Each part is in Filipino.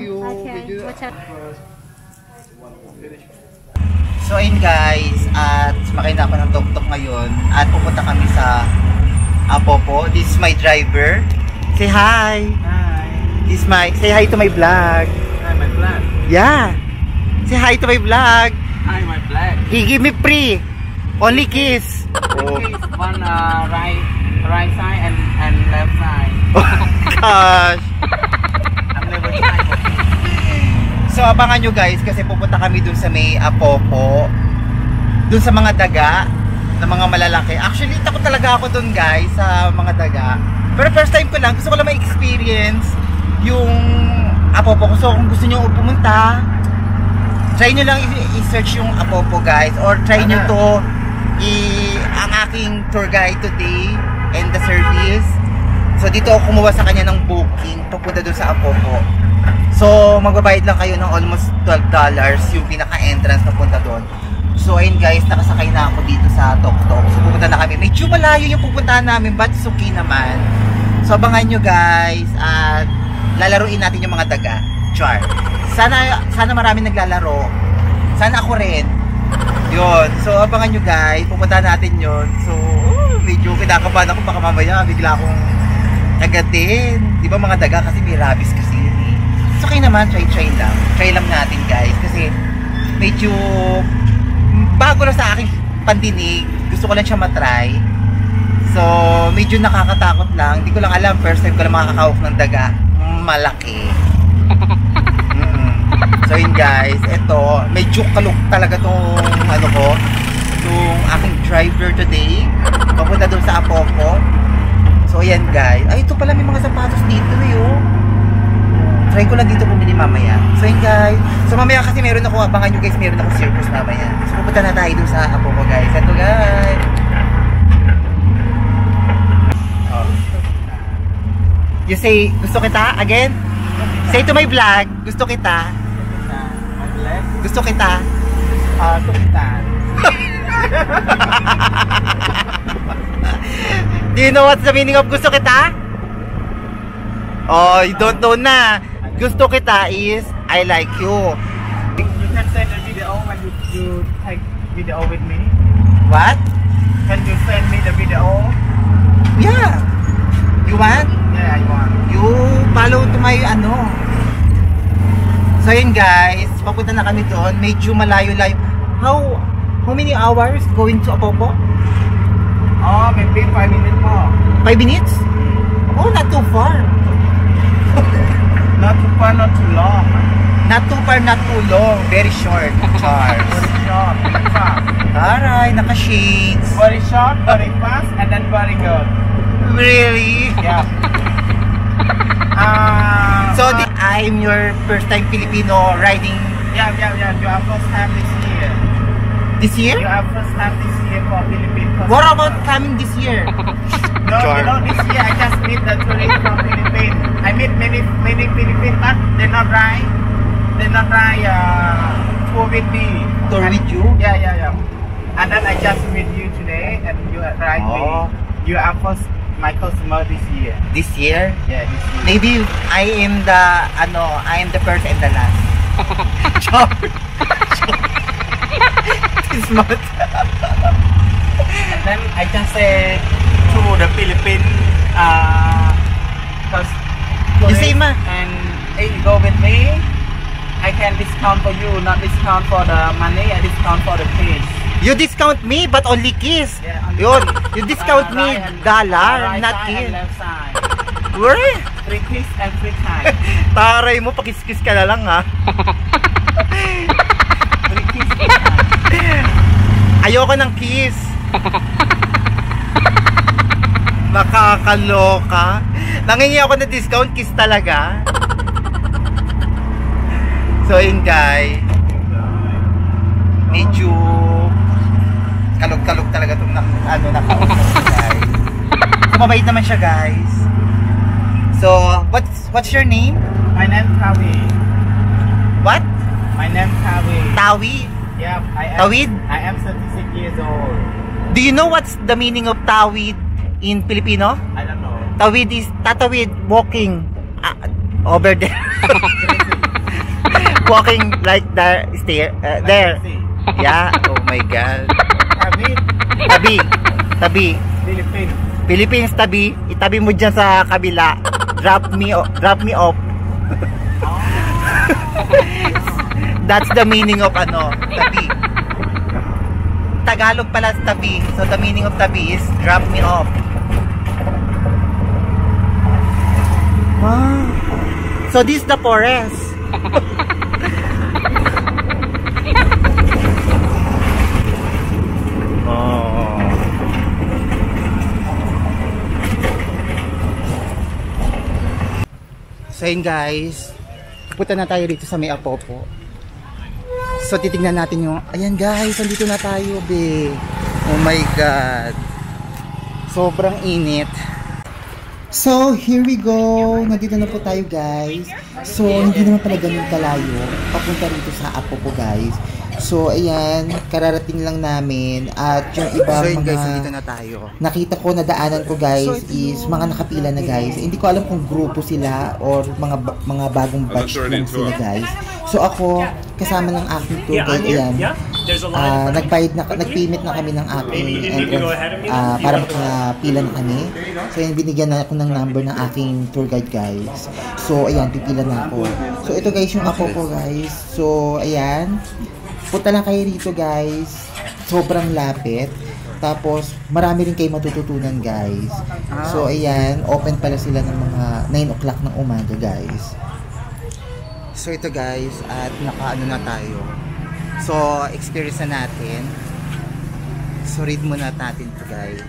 you. Okay. Watch out. So ayun guys, at sumakay na ako ng tuk-tuk ngayon at pupunta kami sa Apopo. This is my driver. Say hi. Hi. Say hi to my vlog. Hi, my vlog. Yeah. Say hi to my vlog. Hi, my vlog. He give me free. Only kiss. Oh. One right side and left side. Oh gosh. I'm never side. So abangan nyo guys kasi pupunta kami dun sa may Apopo. Dun sa mga daga na mga malalaki. Actually takot talaga ako dun guys sa mga daga. Pero first time ko lang, gusto ko lang ma-experience yung Apopo. So kung gusto nyo pumunta, try nyo lang i-search yung Apopo guys. Or try nyo to ang aking tour guide today and the service. So dito ako kumuha sa kanya ng booking papunta dun sa Apopo. So magbabayad lang kayo ng almost $12 yung pinaka-entrance papunta doon. So ayun guys, nakasakay na ako dito sa tuk-tuk. So pupunta na kami. Medyo malayo yung pupuntahan namin, but it's okay naman. So abangan nyo guys at lalaruin natin yung mga daga. Char. Sana maraming naglalaro. Sana ako rin. Yun. So abangan nyo guys, pupuntahan natin yun. So medyo kinakabahan ako, baka mamaya bigla akong agatin. Di ba mga daga kasi may rabies kasi yun eh. So okay naman, try lang. Try lang natin guys kasi medyo bago na sa aking pandinig. Gusto ko lang siya matry. So medyo nakakatakot lang. Hindi ko lang alam, first time ko lang makakahawak ng daga. Malaki. So yun guys, eto medyo kalok talaga tong ano ko, itong aking driver today papunta doon sa Apopo. So ayan guys, ay ito pala may mga sapatos dito eh oh. Try ko lang dito bumili mamaya. So yun guys, so mamaya kasi meron ako, abangan nyo guys, meron ako circus mamaya. So pupunta na tayo doon sa Apopo guys. Ito guys. Oh. You say gusto kita again? Say to my vlog, gusto kita. Gusto kita. Gusto kita. Do you know what's the meaning of gusto kita? Oh, you don't know na. Gusto kita is I like you. You can send a video when you take video with me. What? Can you send me the video? Yeah. You want? Yeah, I want. You follow to my ano. So yun guys, papunta na kami doon. Medyo malayo-layo. How many hours going to Apopo? Oh, maybe 5 minutes more. 5 minutes? Oh, not too far. Not too far, not too long. Not too far, not too long. Very short. Charles. Very short, very fast. Aray, naka-shades. Very short, very fast, and then very good. Really? Yeah. So I'm your first time Filipino riding. Yeah. You are first time this year. This year? You are first time this year for Philippines. What about coming this year? No, you know, this year I just meet the tourists from Philippines. I meet many Philippines, but they're not right. Tour with me. Tour with you? Yeah. And then I just meet you today, and you are right me. You are first my customer this year. This year? Yeah, this year. Maybe I am the first and the last. This month. And then I just say to the Philippines, cause You say ma. and if you go with me, I can discount for you, not discount for the money, I discount for the piece. You discount me but only kiss. Yeah, only Yun. You discount me dollar, right not side kiss. and left side. Where? 3 kiss and 3 times. Taray mo, pakis-kiss ka na lang ha. 3 kiss, 3 times. Ayoko ng kiss. Nakakaloka. Nangingi ako ng discount, kiss talaga. So yun guys, medyo kalog-kalog talaga itong nakausap guys. So mabait naman siya guys. So what's your name? My name is Tawi. What? My name is Tawi. Tawi? Yeah, Tawid? I am 36 years old. Do you know what's the meaning of tawid in Filipino? I don't know. Tawid is tatawid, walking over there. walking like there, there. Yeah. Oh my God. Tabi. Philippines. Philippines tabi. Itabi mo dyan sa kabila. Drop me off. That's the meaning of tabi. Tagalog pala sa tabi. So the meaning of tabi is drop me off. Wow. So this is the forest. Oh. So yun guys, punta na tayo dito sa may Apopo. So titignan natin yung, ayan guys, nandito na tayo be. Oh my God, sobrang init. So here we go, nandito na po tayo guys. So hindi naman pala ganun kalayo papunta rito sa Apopo guys. So ayan, kararating lang namin. At yung ibang so, yun, mga guys, nandito na tayo. nakita ko na daanan ko guys is mga nakapila na guys. Hindi ko alam kung grupo sila or mga bagong batch lang sila guys. So ako, kasama ng aking tour guide, ayan, nagpayment na kami ng aking entrance para makapila na kami. So ayan, binigyan na ako ng number ng aking tour guide guys. So ayan, pipila na ako. So ito guys yung ako ko guys. So ayan, punta lang kayo dito guys. Sobrang lapit. Tapos marami rin kayo matututunan guys. So ayan, open pala sila ng mga 9 o'clock ng umaga guys. So ito guys, at nakaano na tayo. So experience na natin. So read muna natin ito guys.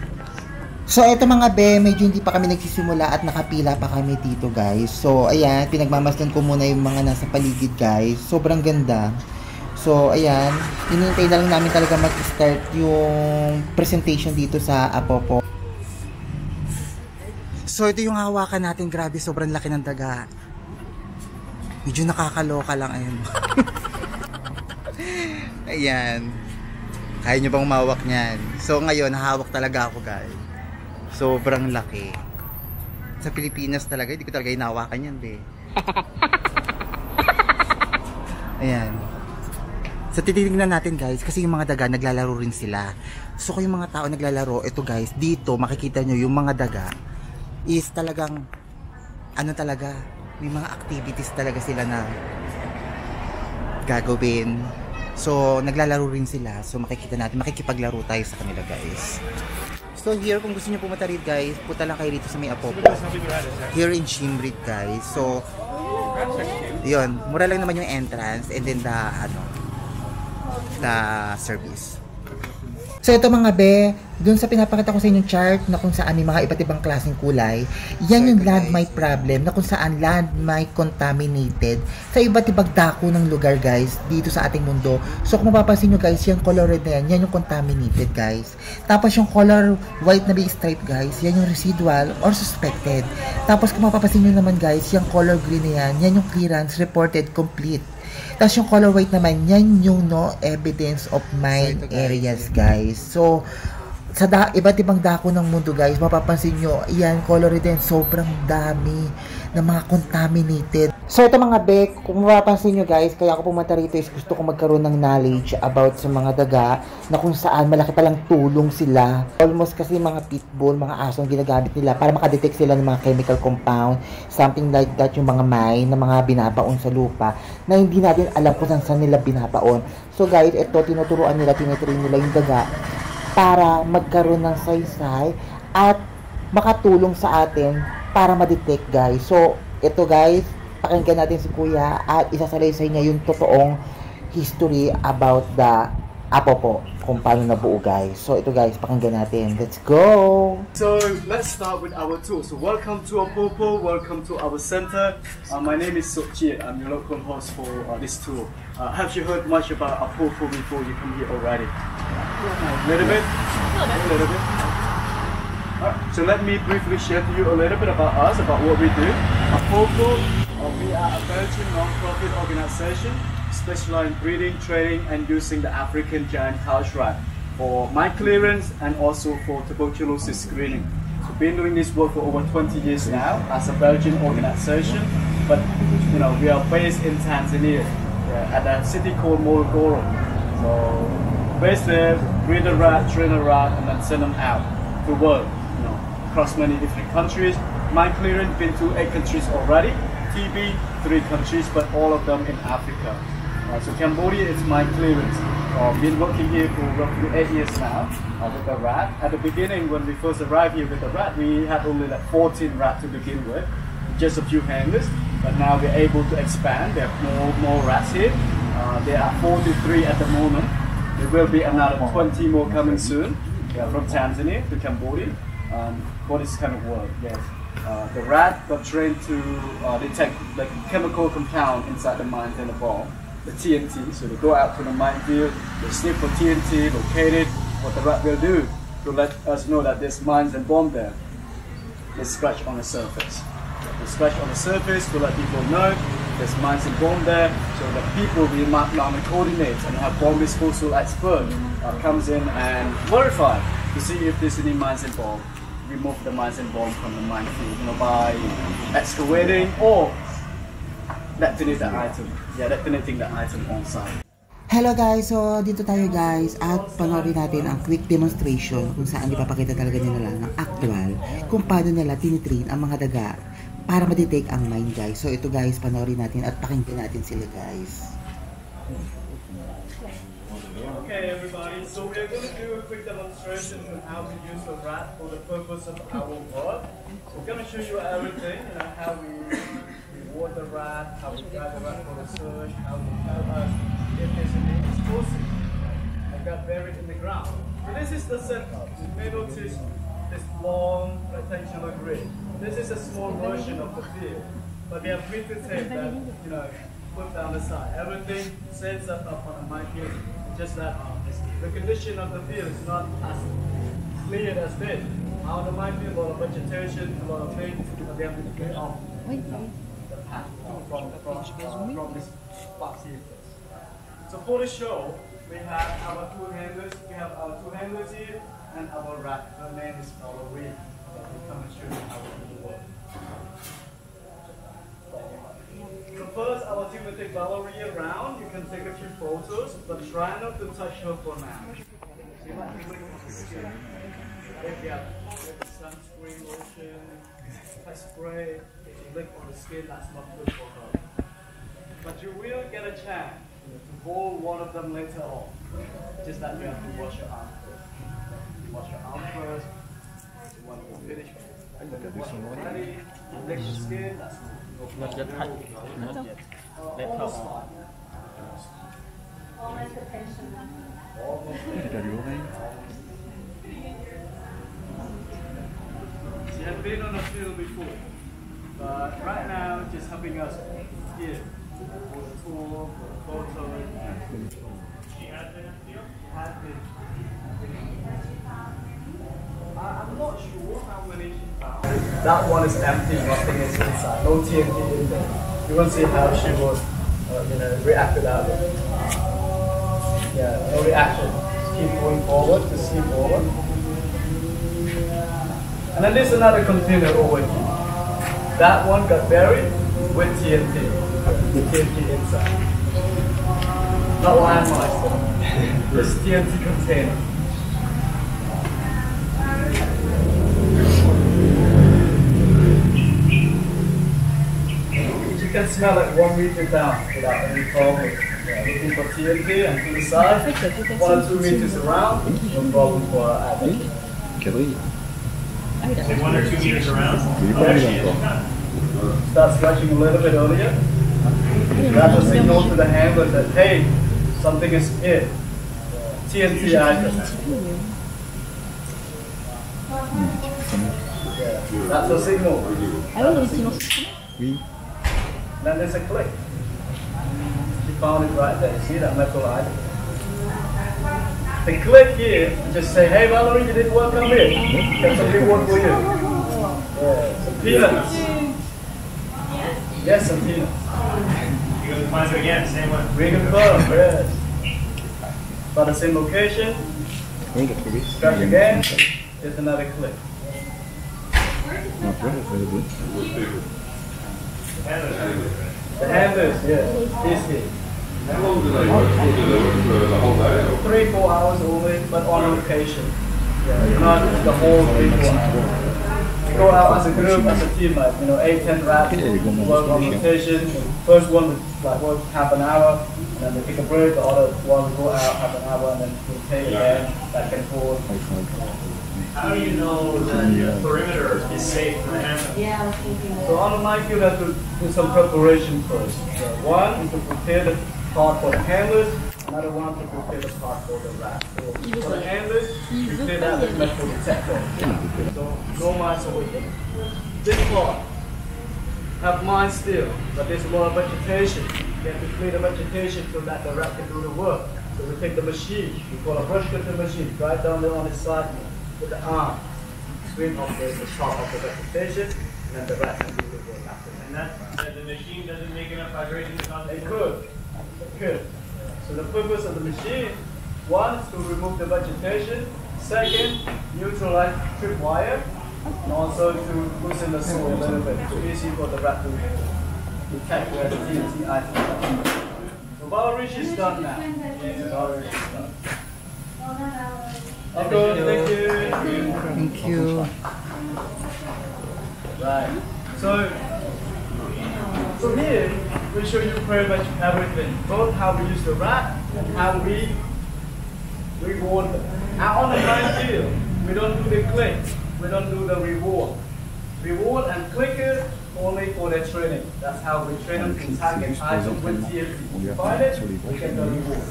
So ito mga be, medyo hindi pa kami nagsisimula at nakapila pa kami dito guys. So ayan, pinagmamasdan ko muna yung mga nasa paligid guys. Sobrang ganda. So ayan, hinihintay na lang namin talaga mag-start yung presentation dito sa Apopo. So ito yung hawakan natin, grabe, sobrang laki ng daga. Medyo nakakaloka lang, ayun. Ayan. Kaya nyo bang mawak niyan? So ngayon, hahawak talaga ako guys. Sobrang laki. Sa Pilipinas talaga, hindi ko talaga hinawakan yan be. Ayan. So titignan natin guys, kasi yung mga daga naglalaro rin sila. So kung yung mga tao naglalaro, ito guys, dito makikita nyo yung mga daga is talagang ano talaga, may mga activities talaga sila na gagawin. So naglalaro rin sila. So makikita natin, makikipaglaro tayo sa kanila guys. So here, kung gusto nyo pumunta rin guys, punta lang kayo dito sa may Apopo. Here in Siem Reap guys. So yun, mura lang naman yung entrance and then the service. So ito mga be, dun sa pinapakita ko sa inyong chart na kung saan may mga iba't ibang klaseng kulay, yan yung landmine problem na kung saan landmine contaminated sa iba't ibang dako ng lugar guys dito sa ating mundo. So kung mapapansin nyo guys, yung color red na yan yung contaminated guys. Tapos yung color white na may stripe guys, yan yung residual or suspected. Tapos kung mapapansin nyo naman guys, yung color green na yan yung clearance reported complete. Tapos yung color white naman, yan yung no evidence of mine areas guys. So sa iba't ibang dako ng mundo guys, mapapansin nyo, yan, color din, sobrang dami ng mga contaminated. So ito mga bek, kung mapapansin nyo guys, kaya ako pumunta rito is gusto ko magkaroon ng knowledge about sa mga daga na kung saan malaki palang tulong sila. Almost kasi mga pitbull, mga aso ang ginagamit nila para makadetect sila ng mga chemical compound, something like that, yung mga mine na mga binabaon sa lupa na hindi natin alam kung saan nila binabaon. So guys, ito tinuturuan nila, tinuturuan nila yung daga para magkaroon ng saysay at makatulong sa atin para ma-detect guys. So, ito guys, pakinggan natin si Kuya at isasalaysay niya yung totoong history about the Apopo, kung paano nabuo guys. So, ito guys, pakinggan natin. Let's go! So, let's start with our tour. So, welcome to Apopo, welcome to our center. My name is Sokjit. I'm your local host for this tour. Have you heard much about Apopo before you come here already? A little bit? A little bit. So let me briefly share to you a little bit about us, about what we do. Apopo, we are a Belgian non-profit organization specialized in breeding, training, and using the African giant couch rat for mine clearance and also for tuberculosis screening. So we've been doing this work for over 20 years now as a Belgian organization, but you know we are based in Tanzania. at a city called Morogoro. So base there, breed a rat, train a rat, and then send them out to work, across many different countries. Mine clearance been to 8 countries already. TB 3 countries, but all of them in Africa. So Cambodia is mine clearance. Been working here for roughly 8 years now with the rat. At the beginning, when we first arrived here with the rat, we had only like 14 rats to begin with, just a few hangers. But now we're able to expand. There are more rats here. There are 43 at the moment. There will be another 20 more coming soon from Tanzania to Cambodia for this kind of work. Yes. The rat got trained to detect like chemical compound inside the mines and the bomb, the TNT. So they go out to the minefield, they sniff for TNT, locate it. What the rat will do to let us know that there's mines and bomb there. They scratch on the surface. They scratch on the surface to let people know there's mines and bomb there, so that people will mark down the coordinates and have bomb disposal expert comes in and verify to see if there's any mines and bomb. Remove the mines and bomb from the minefield, by excavating or detonating the item on site. Hello guys, so dito tayo guys at panoorin natin ang quick demonstration kung saan ipapakita talaga nila ng actual kung paano nila tinitrain ang mga daga para ma-detect ang mine guys. So ito guys, panoorin natin at pakinggan natin sila guys. Okay everybody, so we're going to do a quick demonstration on how to use the rat for the purpose of our work. So we're going to show you everything, how we reward the rat, how we guide the rat for the search, how we tell us if there's any explosive that got buried in the ground. So this is the setup. You may notice this long rectangular grid. This is a small version of the field, but they have printed tape that put down the side. Everything sets up on a minefield. Just that the condition of the field is not as clear as this. On the minefield, a lot of vegetation, a lot of things, but they have to clear off the path from this box here. So for the show, we have our two handlers. We have our two handlers here, and our rat. Her name is Valerie. We come and show you how we work. So first, I want you to take Valerie around. You can take a few photos, but try not to touch her for now. She might be looking at the skin. If you have sunscreen lotion, pet spray, if you lick on the skin, that's not good for her. But you will get a chance to hold one of them later on. Just that you have to wash your arm first. You wash your arm first. When you finish, ready, lick the skin, that's good. Not yet touch. Not yet. Let her on. She has been on the field before, but right now just helping us here for the tour, for the photo. She has been in the field? She has been. I'm not sure how many she found. That one is empty, nothing is inside, no TNT in there. You will see how she would react to that one. Yeah, no reaction. Just keep going forward, just keep forward. And then there's another container over here. That one got buried with TNT. The TNT inside. Not landmines though. This TNT container. You can smell it 1 meter down without any problem. Yeah, looking for TNT and to the side, 1 or 2 meters around, no problem for our addict. Say 1 or 2 meters around. Start scratching a little bit earlier. That's a signal to the handler that hey, something is hit. TNT item. Yeah, that's a signal. Then there's a click. She found it right there. See that metal item? The click here, you just say, hey Valerie, you did work on here. Got some big work for you. Yeah, some peanuts. Yes, some peanuts. You go to find it again, same one. Reconfirm, yes. By the same location. Scratch again. There's another click. The handlers, yeah, is here. How long do they work for? Do they work for the whole day? Or? 3-4 hours only, but on location. Yeah, not the whole 3-4 hours. We go out as a group, as a team, like 8-10 rats, work on location. First one would like work half an hour, and then they take a break. The other one would go out half an hour, and then rotate again, back and forth. How do you know that the perimeter is safe for the hammer? So on the mic, you have to do some preparation first. One is to prepare the part for the handlers. Another one to prepare the part for the rat. So for the handlers, prepare that with metal detector. So no mines over here. This part have mines still, but there's a lot of vegetation. You have to clear the vegetation so that the rat can do the work. So we take the machine, we call a brush cutter machine, right down there on the side with the arm, swing off the top of the vegetation, and then the rat can do the work after that. And the machine doesn't make enough vibration to cause It could. It could. So the purpose of the machine, one is to remove the vegetation, second, neutralize tripwire, and also to loosen the soil a little bit. Too easy for the rat to detect where the TNT items are. So Valerie is done now. Valerie is done. Okay, thank you. Thank you. Right. So here we show you pretty much everything, both how we use the rat and how we reward them. And on the line field, we don't do the click, we don't do the reward. Reward and clicker only for their training. That's how we train them to target items with TNT. Find it, we get the reward.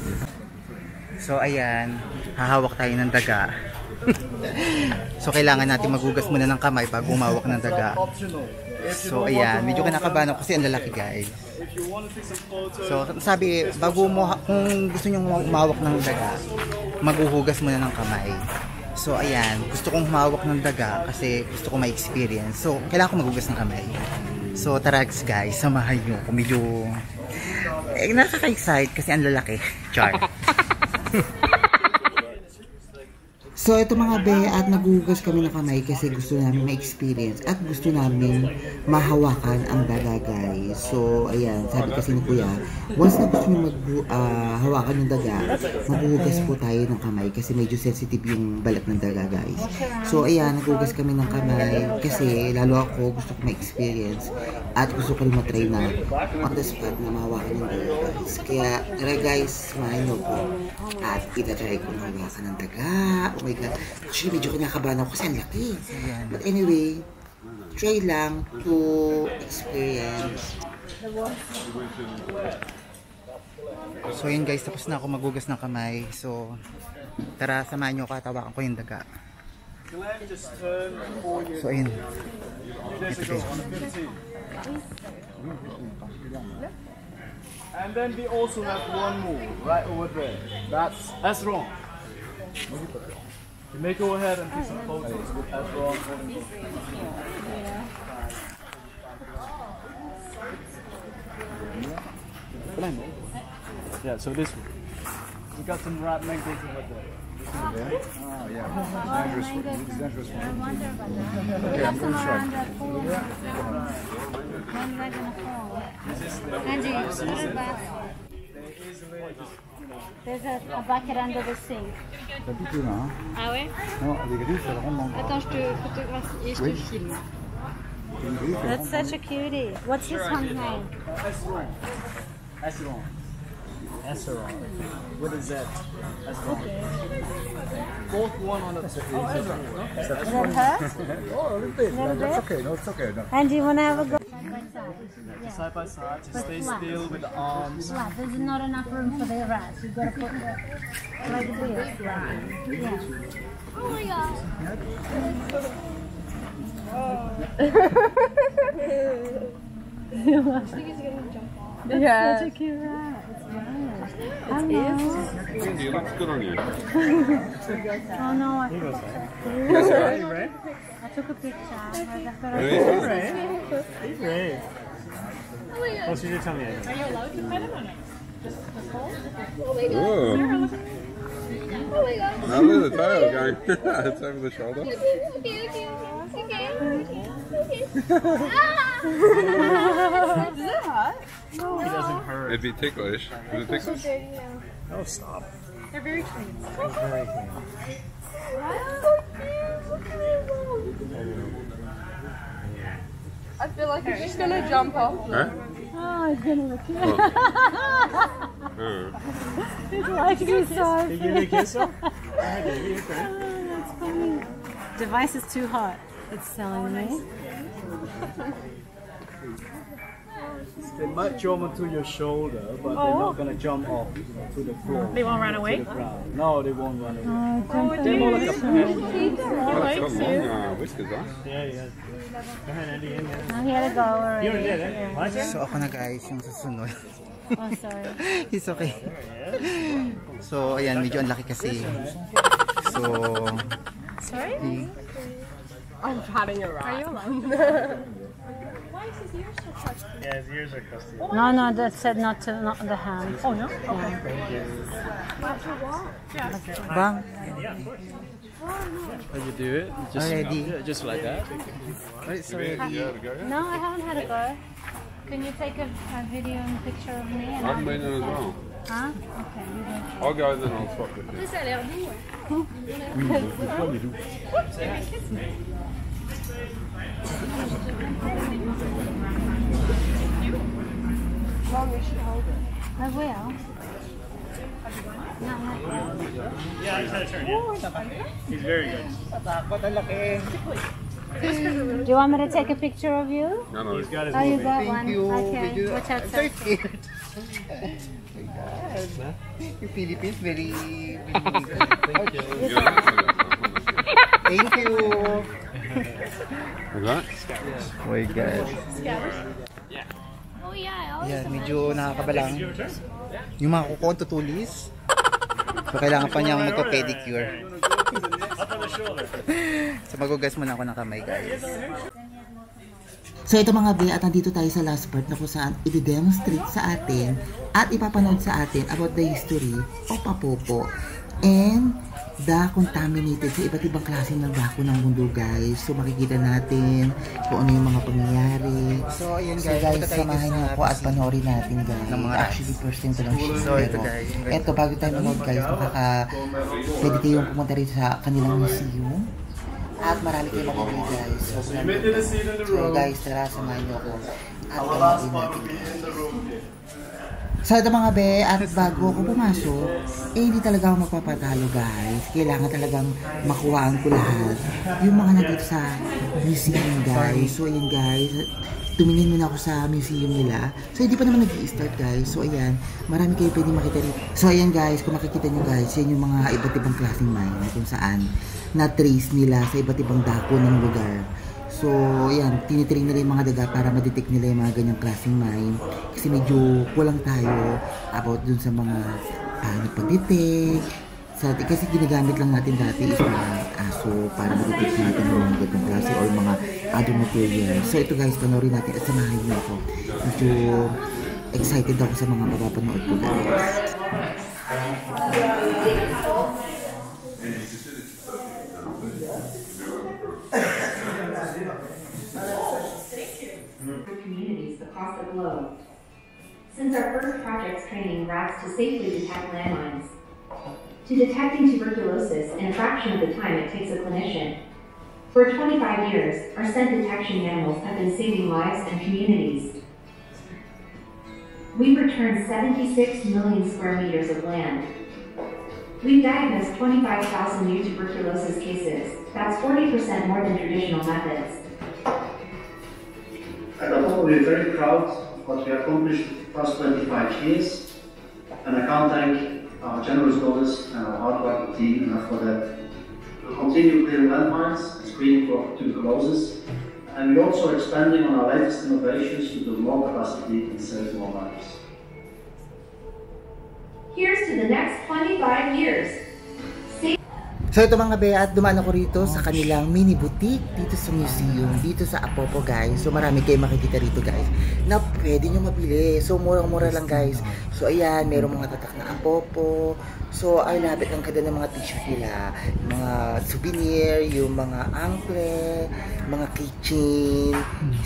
So ayan, hahawak tayo ng daga. So kailangan natin magugas muna ng kamay bago umawak ng daga. So ayan, medyo kinakabahan ako kasi ang lalaki guys. So sabi, kung gusto nyo umawak ng daga, maghuhugas muna ng kamay. So ayan, gusto kong humawak ng daga kasi gusto ko ma-experience. So kailangan ko maghugas ng kamay. So tara guys, samahan nyo kung medyo nakaka-excite kasi ang lalaki. Char. So ito mga be, at nagugas kami ng kamay kasi gusto namin ma-experience at gusto namin mahawakan ang daga guys. So ayan, sabi kasi ni kuya, once na gusto nyo hawakan yung daga, maghuhugas po tayo ng kamay kasi medyo sensitive yung balat ng daga guys. So ayan, nagugas kami ng kamay kasi lalo ako gusto ko ma-experience at gusto ko rin matry na on the spot na mahawakan yung daga guys. Kaya tara guys, samahan nyo ko at itatry ko mahawakan ng daga. Oh my god, actually medyo kinakabahan ako kasi ang laki. But anyway, try lang to experience. So yun guys, tapos na ako magugas ng kamay. So tara, samahan nyo ako at hawakan ko yung daga. So ayun, ito guys. And then we also have one more right over there. That's wrong. You may go ahead and take some photos with Ezron. Yeah, so this one. We got some rat mangoes over there. Oh yeah, dangerous one. It's dangerous one. Okay, I'm going to try. Angie, what about? There's a bucket under the sink. T'as piqué là, hein? Ah ouais? Non, les griffes, elles rendent dans. Attends, je te photographie et je te filme. Les griffes, elles That's such a cutie. What's this one's name? Ezron. Ezron. What is that? Ezron. Fourth one on the Oh, Ezra. Okay. Is that her? Oh, a little bit. No, that's okay. No, it's okay. No. Angie, you want to have a go? side by side, just stay still with the arms. Flat. There's not enough room for the rats. You've got to put the like this. Yeah. Oh my god. That's such a cute rat. It is. It looks good on you. Oh no, I forgot. Yes, right? I took a picture. He's great. Oh, she did tell me. Ooh. Oh my god. Now look at the tail going. It's over the shoulder. Okay. Ah! He doesn't hurt. It'd be ticklish. Is it ticklish? Oh, stop. They're very clean. He's very clean. I feel like he's just gonna jump off. Huh? Oh, he's gonna look at Oh. His life is so. Did you give me a kiss, though? I did. You okay? That's funny. Device is too hot. It's telling me. They might jump onto your shoulder, but they're not gonna jump off to the floor. They won't run away? To the ground. No, they won't run away. They're more like a pet. Oh, it's got long whiskers, huh? Yeah, yeah. Go ahead, Andy. In there. Oh, he had to go already. You already did it. My turn? So ako na guys, yung susunod. Oh, sorry. It's okay. So ayan, medyo ang laki kasi. So, Sorry? I'm patting your rat. Are you alone? Why is his ears so crusty? Yeah, his ears are crusty. No, no, that said not the hand. Oh, no? Yeah. bang, Yeah, of course. How you do it? Just, Already. yeah, just like that. it's already. No, I haven't had a go. Can you take a video and picture of me? And I've been in as well. Huh? Okay. You go. I'll go and then I'll swap with you. Ça a l'air doux. Mom, we should hold it. I will. Yeah, I just had a turn. Yeah. He's very good. Do you want me to take a picture of you? No, no. He's got his Oh, you movie. got Thank one. you. Okay. Medyo- Watch out. I'm so scared. Oh my God. Yung Philippines, very... Thank you. Thank you. Is that? Oh my God. Oh yeah. Yan, medyo nakakabalang. Your turn? Yung mga kuko tutulis. So, kailangan pa niyang magpa-pedicure. Up on the shoulder. So, magugas muna ako ng kamay, guys. So ito mga be, at nandito tayo sa last part na kung saan i-demonstrate sa atin at ipapanood sa atin about the history of Apopo and the contaminated sa iba't ibang klase ng dako ng mundo, guys. So makikita natin kung ano yung mga pangyayari. So, ayun So guys, samahan niyo ako at panoorin natin, guys. Ng mga Actually, first time ko lang siya. So, ito, guys. Ito, bago tayo manood, guys, pwede kayong pumunta rin sa kanilang museum. At marami kayong makikita, guys. So guys, tara, samahan niyo ako. At panoorin natin. So ito mga be, at bago ako pumasok, hindi talaga ako magpapatalo, guys. Kailangan talagang makuhaan ko lahat. Yung mga nandito sa museum, guys. So ayan, guys, tumingin muna ako sa museum nila. So hindi pa naman nag-i-start, guys. So ayan, marami kayo pwede makita rin. So ayan, guys, kung makikita nyo, guys, yan yung mga iba't ibang klaseng mine kung saan na-trace nila sa iba't ibang dako ng lugar. So, ayan, tinitrain nila yung mga daga para ma-detect nila yung mga ganyang klaseng mine. Kasi medyo kulang tayo about dun sa mga paano pag-detect. Kasi ginagamit lang natin dati is mga aso para ma-detect natin yung mga ganyang klase or mga other materials. So, ito guys, panoorin natin at samahin niyo ako. Medyo excited ako sa mga mapapanood ko, guys. Communities across the globe. Since our first project's training rats to safely detect landmines, to detecting tuberculosis in a fraction of the time it takes a clinician. For 25 years, our scent detection animals have been saving lives and communities. We've returned 76 million square meters of land. We've diagnosed 25,000 new tuberculosis cases. That's 40% more than traditional methods. At Apopo, we are very proud of what we accomplished in the past 25 years, and I can't thank our generous donors and our hardworking team enough for that. We'll continue clearing landmines and screening for tuberculosis, and we're also expanding on our latest innovations to build more capacity and save more lives. Here's to the next 25 years. So ito mga be, at dumaan ako rito sa kanilang mini boutique dito sa museum, dito sa Apopo guys. So marami kayong makikita rito guys na pwede nyo mabili. So murang-mura lang guys. So ayan, merong mga tatak na Apopo. So ay labit ang ganda ng mga t-shirt nila, mga souvenir, yung mga ankle, mga keychain,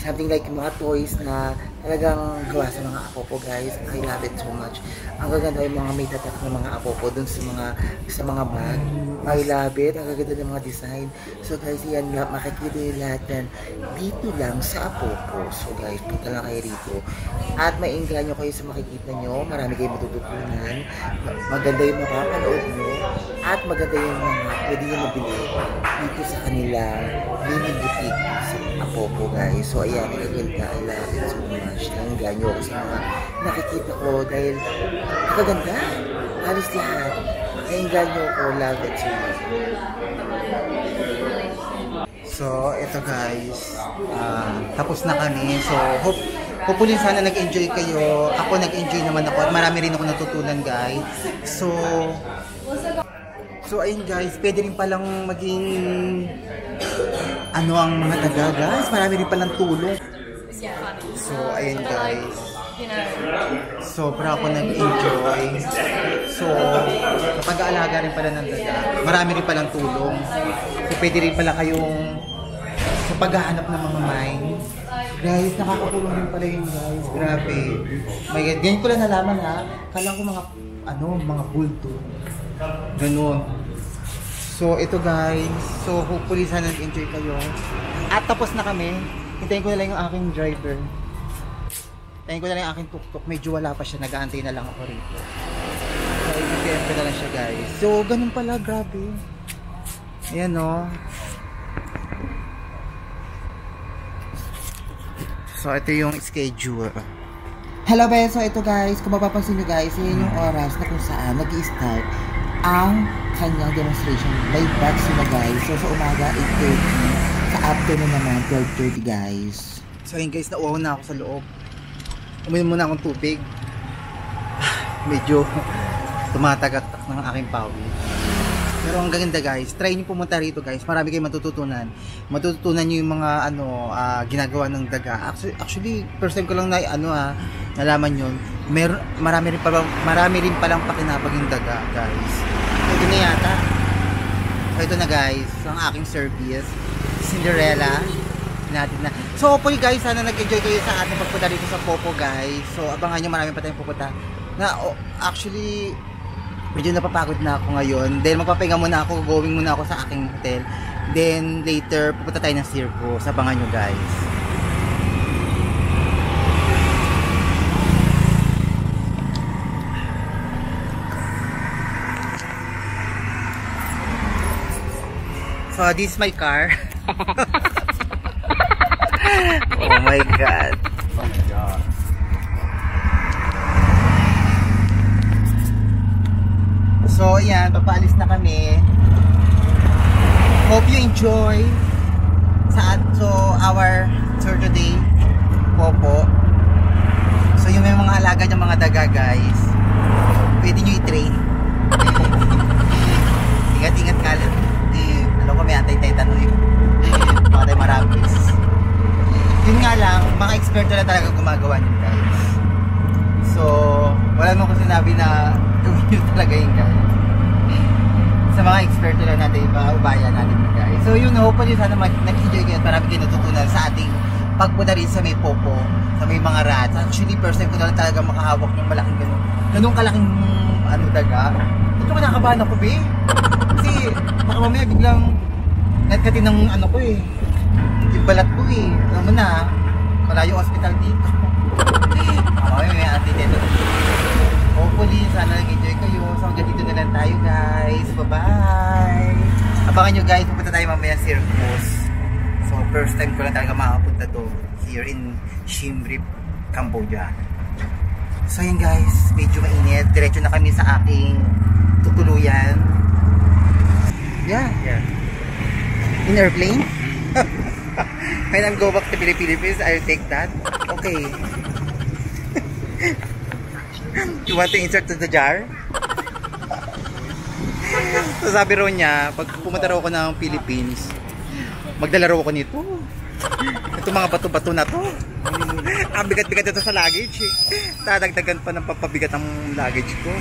something like mga toys na talagang gawa sa mga Apopo guys. I love it so much. Ang gaganda yung mga may tatak na mga Apopo dun sa mga bag. I love it. Ang gaganda ng mga design. So guys, yan, makikita yung lahat yan dito lang sa Apopo. So guys, punta lang kayo rito. At mainggan nyo kayo sa makikita nyo. Marami kayong matututunan. Maganda yung makapanood nyo. At maganda yung mga pwede nyo mabili dito sa kanila mini boutique sa Apopo guys. So ayan, nagaganda. I love it so much. Mainggan nyo ako sa mga nakikita ko dahil nakaganda. Halos lahat. Mainggan nyo ako. Love it so much. So, ito guys, tapos na kami. So, hopefully sana nag-enjoy kayo. Ako nag-enjoy naman ako at marami rin ako natutunan guys. So ayun guys, pwede rin palang maging ano ang mga taga guys. Marami rin palang tulong. So, ayun guys. Sobra ako nag-enjoy. So, sa pag-aalaga rin pala ng daga, marami rin palang tulong. So, pwede rin pala kayong sa paghahanap ng mga mine. Guys, nakakatulong rin pala yun guys. Grabe. My God, ganyan ko lang nalaman ha. Kala ko mga bulto. Ganun. So, ito guys. So, hopefully sana nag-enjoy kayo. At tapos na kami. Hintayin ko na lang yung aking driver. Hintayin ko na lang yung aking tuk-tuk. Medyo wala pa siya. Nag-aantay na lang ako rito. So, i-PM ko na lang siya guys. So, ganun pala. Grabe. Ayan o. So, ito yung schedule. Hello guys, so ito guys, kung mapapansin nyo guys, yun yung oras na kung saan nag-i-start ang kanyang demonstration. May batch sila guys. So sa umaga 8:30, sa afternoon naman 12:30 guys. So ayun guys, nauwaw na ako sa loob. Uminom muna akong tubig. Medyo tumatagak-tak ng aking pawis. Pero ang ganda guys, try niyo pumunta rito guys. Marami kayong matututunan. Matututunan niyo yung mga ginagawa ng daga. Actually, first time ko lang nalaman yun. Marami rin palang pakinabang yung daga guys. So, ito na yata. So ito na guys, ang aking service. Cinderella. Natin na. So hopefully guys, sana nag-enjoy kayo sa ating pagpunta dito sa Apopo guys. So abangan nyo, marami pa tayong pupunta. Actually, medyo napapagod na ako ngayon. Then magpapahinga muna ako, going muna ako sa aking hotel. Then later, pupunta tayo ng circus. Abangan nyo guys. So this is my car. Oh my god. Oh my god. So, ayan, papaalis na kami. Hope you enjoy our tour today, Apopo. So, yung may mga alaga ng mga daga, guys, pwede nyo i-train. Ingat-ingat ka lang. Alam ko may antay-taytan yung mga tayo marabis. Yun nga lang, mga eksperto na talaga gumagawa nyo, guys. So, wala mo ko sinabi na gawin nyo talaga yun guys. Sa mga eksperto lang natin, ubaya natin guys. So yun, hopefully sana nag-enjoy kayo at marami kayo natutunan sa ating pagpunta rin sa may Apopo, sa may mga rats. Actually, first time ko na lang talaga makahawak ng malaking ganun kalaking daga. Ito ko nakabahan ako be. Kasi baka mamaya biglang nagkatin ng ko yung balat ko alam mo na, wala yung hospital dito. Mamaya may dito. Hopefully, sana nag-enjoy kayo. So hanggang dito na lang tayo guys. Bye-bye! Abangan nyo guys, pupunta tayo mamaya circus. So first time ko lang talaga makapunta doon. Here in Siem Reap, Cambodia. So yun guys, medyo mainit. Diretso na kami sa aking tutuluyan. Yeah. In airplane? When I go back to Philippines, I'll take that. Okay. You want to insert to the jar? So sabi raw niya, pag pumunta raw ako ng Philippines, magdala raw ako nito. Itong mga bato-bato na to. Ang bigat-bigat ito sa luggage. Dadagdagan pa ng papabigat ang luggage ko.